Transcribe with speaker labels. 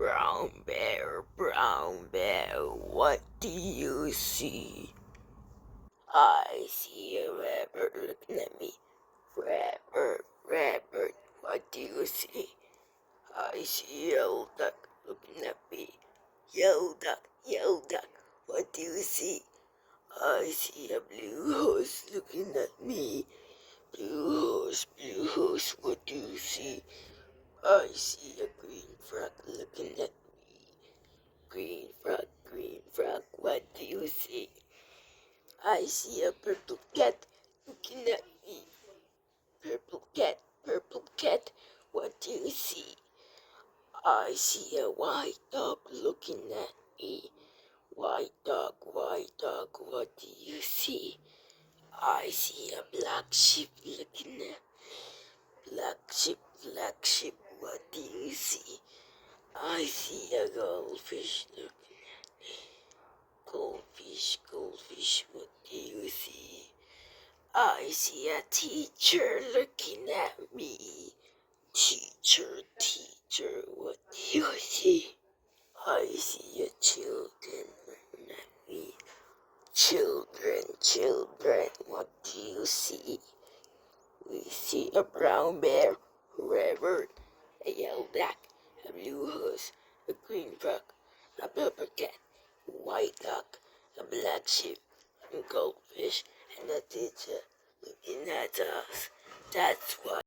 Speaker 1: brown bear, what do you see? I see a rabbit looking at me. Rabbit, what do you see? I see a yellow duck looking at me. Yellow duck, what do you see? I see a blue horse looking at me. Blue horse, what do you see? I see a green frog looking at me. Green frog, what do you see? I see a purple cat looking at me. Purple cat, what do you see? I see a white dog looking at me. White dog, what do you see? I see a black sheep looking at me. Black sheep, what do you see? I see a goldfish looking at me. Goldfish, what do you see? I see a teacher looking at me. Teacher, what do you see? I see a children looking at me. Children, what do you see? We see a brown bear, rabbit, a yellow duck, a blue horse, a green frog, a purple cat, a white duck, a black sheep, a goldfish, and a teacher looking at us. That's why